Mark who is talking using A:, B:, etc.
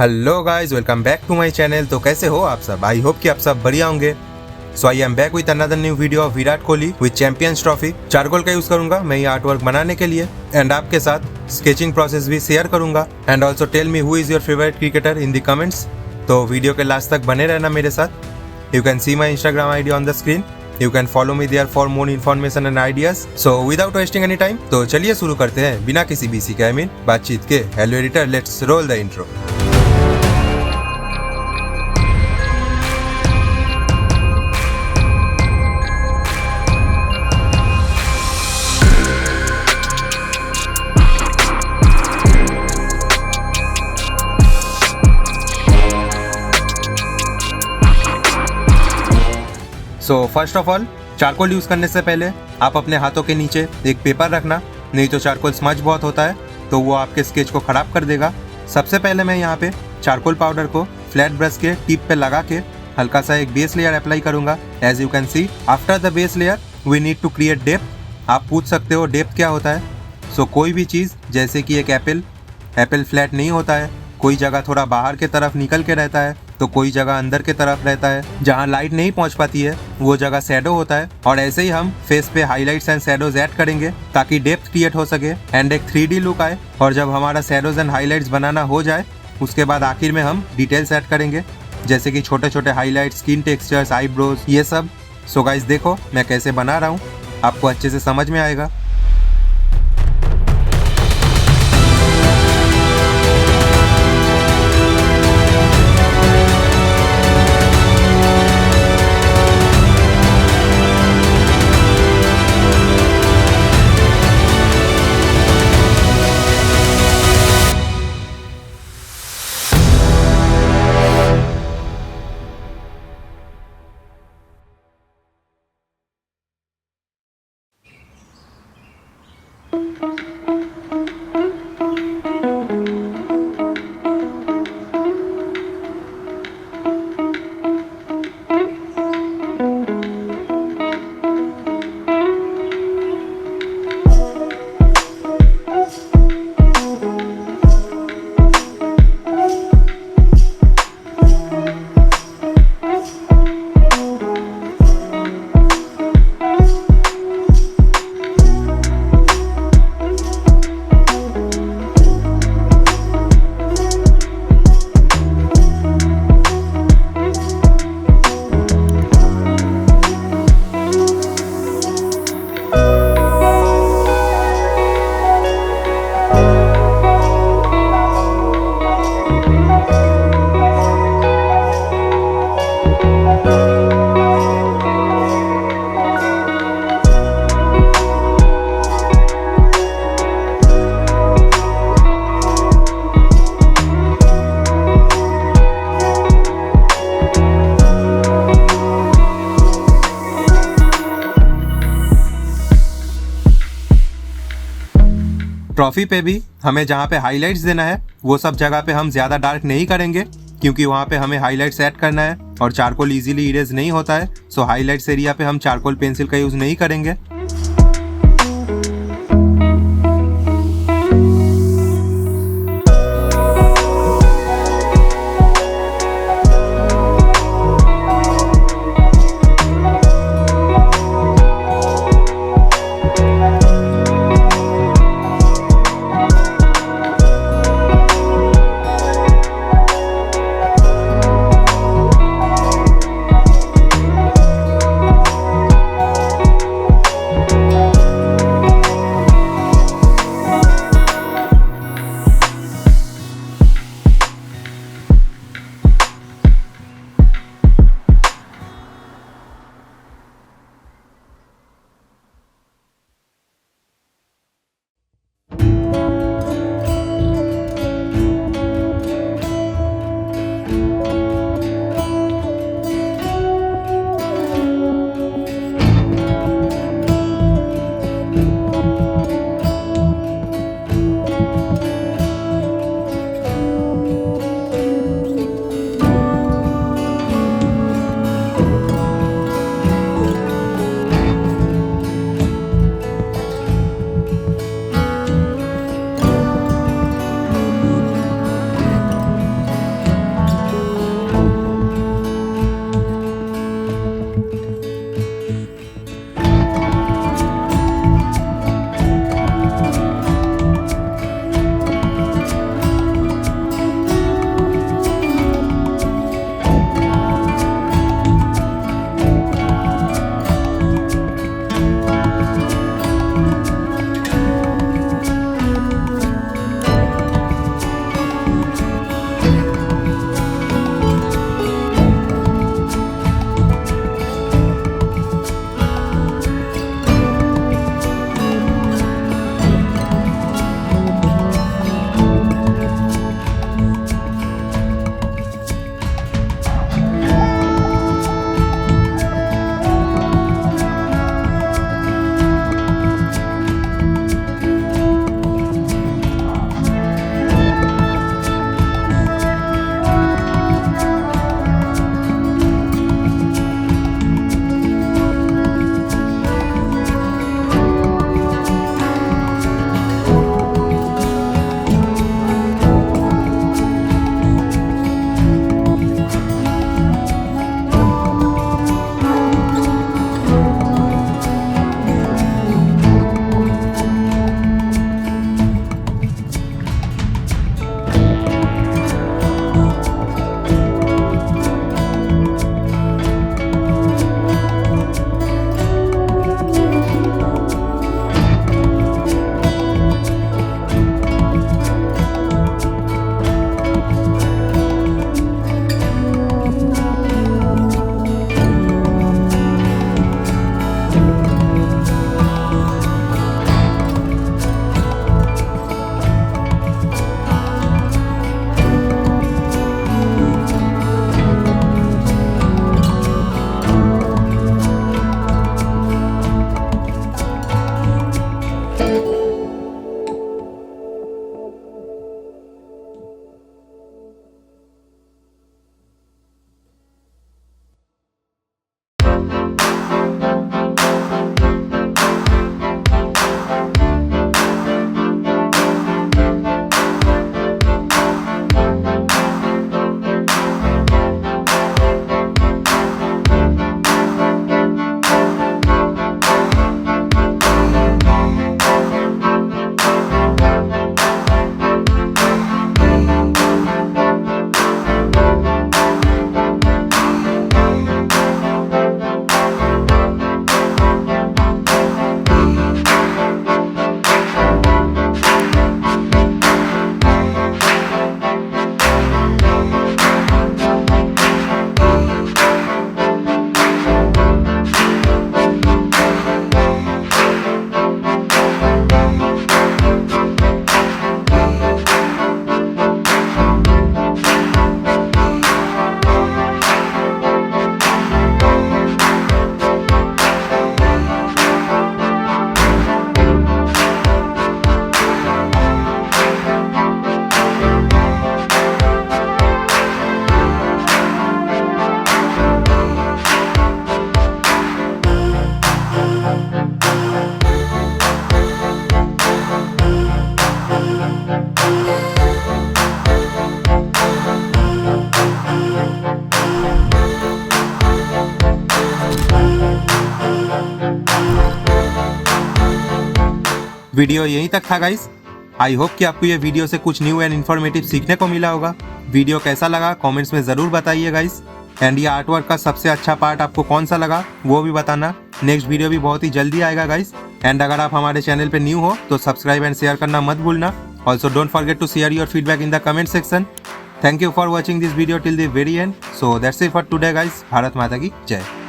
A: Hello guys, welcome back to my channel. तो कैसे हो आप सब? आई होप कि आप सब बढ़िया होंगे। So I am back with another new video of Virat Kohli with Champions Trophy. Charcoal का यूज करूंगा मैं ये आर्ट वर्क बनाने के लिए एंड आपके साथ स्केचिंग प्रोसेस भी शेयर करूंगा। And also tell me who is your favourite cricketer in the comments. तो वीडियो के लास्ट तक बने रहना मेरे साथ। You can see my Instagram ID on the screen. You can follow me there for more information and ideas. So without wasting any time, तो चलिए शुरू करते हैं बिना किसी बीसी के बातचीत के। Hello editor, let's roll the intro. So first of all, charcoal use करने से पहले आप अपने हाथों के नीचे एक पेपर रखना, नहीं तो चारकोल स्मज बहुत होता है तो वो आपके स्केच को खराब कर देगा। सबसे पहले मैं यहाँ पे चारकोल पाउडर को फ्लैट ब्रश के टिप पे लगा के हल्का सा एक बेस लेयर अप्लाई करूंगा। As you can see, after the base layer we need to create depth. आप पूछ सकते हो डेप्थ क्या होता है। सो कोई भी चीज़, जैसे कि एक एप्पल फ्लैट नहीं होता है, कोई जगह थोड़ा बाहर के तरफ निकल के रहता है तो कोई जगह अंदर के तरफ रहता है। जहाँ लाइट नहीं पहुँच पाती है वो जगह शैडो होता है। और ऐसे ही हम फेस पे हाईलाइट्स एंड शैडोज ऐड करेंगे ताकि डेप्थ क्रिएट हो सके एंड एक 3D लुक आए। और जब हमारा शैडोज एंड हाईलाइट्स बनाना हो जाए उसके बाद आखिर में हम डिटेल्स ऐड करेंगे, जैसे कि छोटे छोटे हाईलाइट, स्किन टेक्सचर्स, आईब्रोज, ये सब। सो गाइस देखो मैं कैसे बना रहा हूँ, आपको अच्छे से समझ में आएगा। ट्रॉफी पे भी हमें जहाँ पे हाईलाइट्स देना है वो सब जगह पे हम ज़्यादा डार्क नहीं करेंगे, क्योंकि वहाँ पे हमें हाईलाइट्स ऐड करना है और चारकोल इजीली इरेज नहीं होता है। सो हाईलाइट्स एरिया पे हम चारकोल पेंसिल का यूज़ नहीं करेंगे। वीडियो यहीं तक था गाइस। आई होप कि आपको ये वीडियो से कुछ न्यू एंड इन्फॉर्मेटिव सीखने को मिला होगा। वीडियो कैसा लगा कमेंट्स में ज़रूर बताइए गाइस। एंड ये आर्टवर्क का सबसे अच्छा पार्ट आपको कौन सा लगा वो भी बताना। नेक्स्ट वीडियो भी बहुत ही जल्दी आएगा गाइस। एंड अगर आप हमारे चैनल पे न्यू हो तो सब्सक्राइब एंड शेयर करना मत भूलना। Also don't forget to share your feedback in the comment section. Thank you for watching this video till the very end. So that's it for today guys. Bharat Mata की जय।